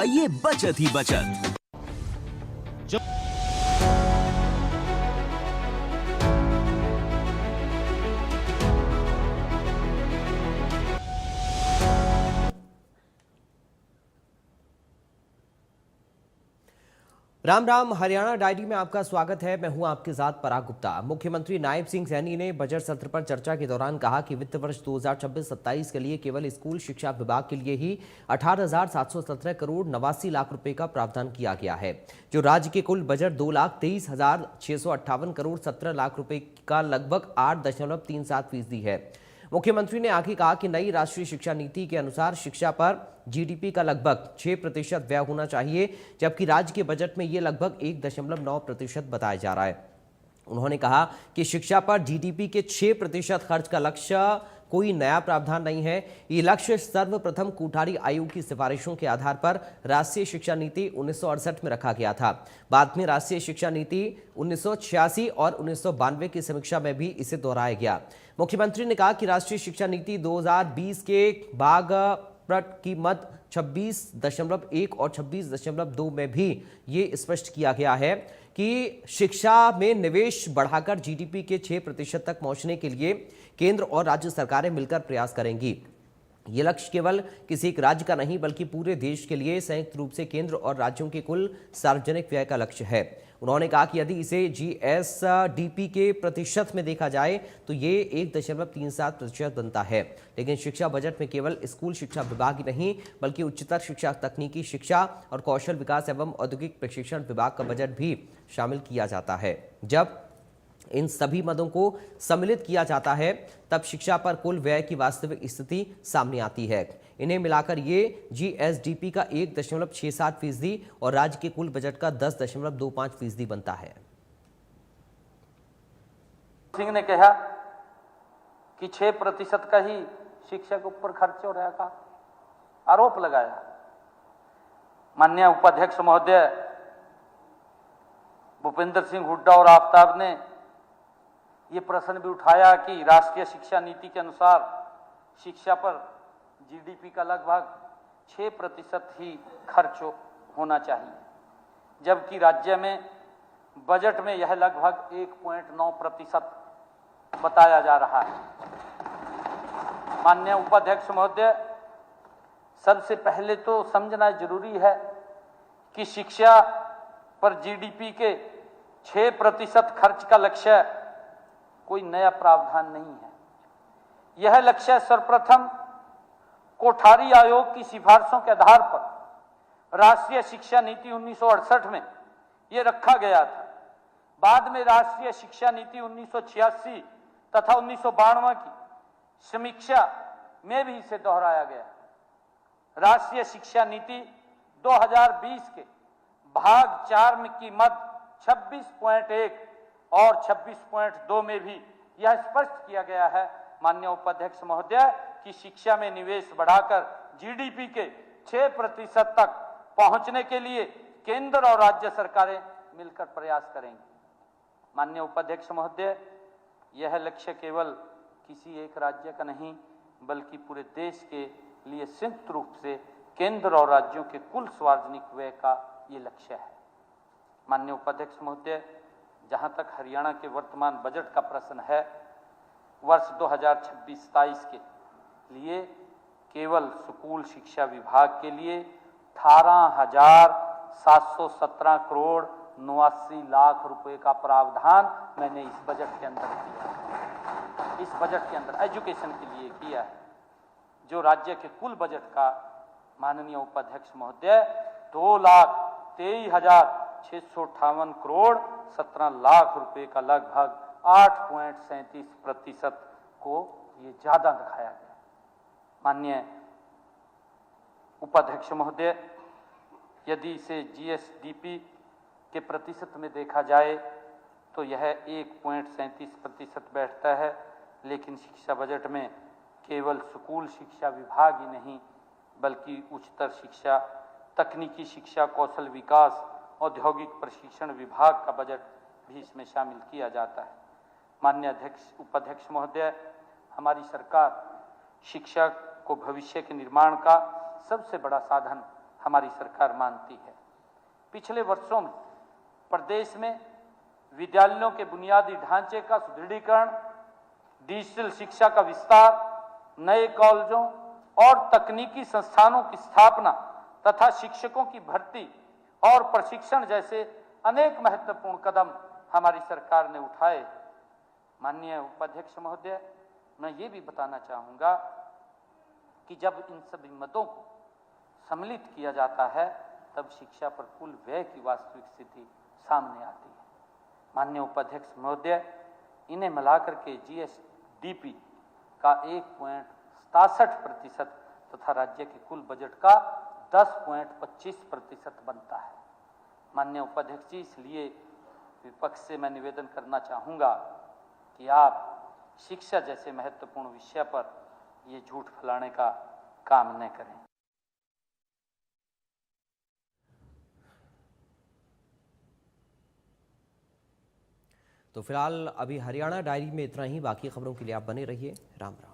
पाइए बचत ही बचत। राम राम, हरियाणा डायरी में आपका स्वागत है। मैं हूं आपके साथ पराग गुप्ता। मुख्यमंत्री नायब सिंह सैनी ने बजट सत्र पर चर्चा के दौरान कहा कि वित्त वर्ष 2026-27 के लिए केवल स्कूल शिक्षा विभाग के लिए ही 18,717 करोड़ 89 लाख रुपए का प्रावधान किया गया है, जो राज्य के कुल बजट 2,23,658 करोड़ 17 लाख रुपए का लगभग 8.37% है। मुख्यमंत्री ने आगे कहा कि नई राष्ट्रीय शिक्षा नीति के अनुसार शिक्षा पर जीडीपी का लगभग 6% व्यय होना चाहिए, जबकि राज्य के बजट में यह लगभग 1.9% बताया जा रहा है। उन्होंने कहा कि शिक्षा पर जीडीपी के 6% खर्च का लक्ष्य कोई नया प्रावधान नहीं है। ये लक्ष्य सर्वप्रथम कोठारी आयोग की सिफारिशों के आधार पर राष्ट्रीय शिक्षा नीति 1968 में रखा गया था। बाद में राष्ट्रीय शिक्षा नीति 1986 और 1992 की समीक्षा में भी इसे दोहराया गया। मुख्यमंत्री ने कहा कि राष्ट्रीय शिक्षा नीति 2020 के भाग की मद 26.1 और 26.2 में भी ये स्पष्ट किया गया है कि शिक्षा में निवेश बढ़ाकर जीडीपी के 6% तक पहुंचने के लिए केंद्र और राज्य सरकारें मिलकर प्रयास करेंगी। ये लक्ष्य केवल किसी एक राज्य का नहीं बल्कि पूरे देश के लिए संयुक्त रूप से केंद्र और राज्यों के कुल सार्वजनिक व्यय का लक्ष्य है। उन्होंने कहा कि यदि इसे जीएसडीपी के प्रतिशत में देखा जाए तो ये 1.37% बनता है, लेकिन शिक्षा बजट में केवल स्कूल शिक्षा विभाग ही नहीं बल्कि उच्चतर शिक्षा, तकनीकी शिक्षा और कौशल विकास एवं औद्योगिक प्रशिक्षण विभाग का बजट भी शामिल किया जाता है। जब इन सभी मदों को सम्मिलित किया जाता है तब शिक्षा पर कुल व्यय की वास्तविक स्थिति सामने आती है। इन्हें मिलाकर ये जीएसडीपी का 1.67% और राज्य के कुल बजट का 10.25% बनता है। सिंह ने कहा कि 6% का ही शिक्षा के ऊपर खर्च हो रहा का आरोप लगाया। माननीय उपाध्यक्ष महोदय भूपेंद्र सिंह हुड्डा और आफ्ताब ने ये प्रश्न भी उठाया कि राष्ट्रीय शिक्षा नीति के अनुसार शिक्षा पर जीडीपी का लगभग 6% ही खर्च होना चाहिए, जबकि राज्य में बजट में यह लगभग 1.9% बताया जा रहा है। माननीय उपाध्यक्ष महोदय, सबसे पहले तो समझना जरूरी है कि शिक्षा पर जीडीपी के 6% खर्च का लक्ष्य कोई नया प्रावधान नहीं है। यह लक्ष्य सर्वप्रथम कोठारी आयोग की सिफारिशों के आधार पर राष्ट्रीय शिक्षा नीति 1968 में यह रखा गया था। बाद में राष्ट्रीय शिक्षा नीति 1986 तथा 1992 की समीक्षा में भी इसे दोहराया गया। राष्ट्रीय शिक्षा नीति 2020 के भाग 4 में की मद 26.1 और 26.2 में भी यह स्पष्ट किया गया है, माननीय उपाध्यक्ष महोदय, कि शिक्षा में निवेश बढ़ाकर जीडीपी के 6% तक पहुंचने के लिए केंद्र और राज्य सरकारें मिलकर प्रयास करेंगी। माननीय उपाध्यक्ष महोदय, यह लक्ष्य केवल किसी एक राज्य का नहीं बल्कि पूरे देश के लिए संयुक्त रूप से केंद्र और राज्यों के कुल सार्वजनिक व्यय का ये लक्ष्य है। माननीय उपाध्यक्ष महोदय, जहां तक हरियाणा के वर्तमान बजट का प्रश्न है, वर्ष 2026-27 के लिए केवल स्कूल शिक्षा विभाग के लिए 18,717 करोड़ 89 लाख रुपए का प्रावधान मैंने इस बजट के अंदर किया है। इस बजट के अंदर एजुकेशन के लिए किया है, जो राज्य के कुल बजट का, माननीय उपाध्यक्ष महोदय, 2,23,658 करोड़ 17 लाख रुपए का लगभग 8.37% को ये ज्यादा दिखाया गया। माननीय उपाध्यक्ष महोदय, यदि इसे जीएसडीपी के प्रतिशत में देखा जाए तो यह 1.37% बैठता है, लेकिन शिक्षा बजट में केवल स्कूल शिक्षा विभाग ही नहीं बल्कि उच्चतर शिक्षा, तकनीकी शिक्षा, कौशल विकास, औद्योगिक प्रशिक्षण विभाग का बजट भी इसमें शामिल किया जाता है। माननीय उपाध्यक्ष महोदय, हमारी सरकार शिक्षा को भविष्य के निर्माण का सबसे बड़ा साधन हमारी सरकार मानती है। पिछले वर्षों में प्रदेश में विद्यालयों के बुनियादी ढांचे का सुदृढ़ीकरण, डिजिटल शिक्षा का विस्तार, नए कॉलेजों और तकनीकी संस्थानों की स्थापना तथा शिक्षकों की भर्ती और प्रशिक्षण जैसे अनेक महत्वपूर्ण कदम हमारी सरकार ने उठाए। माननीय उपाध्यक्ष महोदय, मैं ये भी बताना चाहूँगा कि जब इन सभी मदों को सम्मिलित किया जाता है तब शिक्षा पर कुल व्यय की वास्तविक स्थिति सामने आती है। माननीय उपाध्यक्ष महोदय, इन्हें मिलाकर के जीएसडीपी का 1.67% तथा राज्य के कुल बजट का 10.25% बनता है। माननीय उपाध्यक्ष जी, इसलिए विपक्ष से मैं निवेदन करना चाहूँगा कि आप शिक्षा जैसे महत्वपूर्ण विषय पर ये झूठ फैलाने का काम न करें। तो फिलहाल अभी हरियाणा डायरी में इतना ही। बाकी खबरों के लिए आप बने रहिए। राम राम।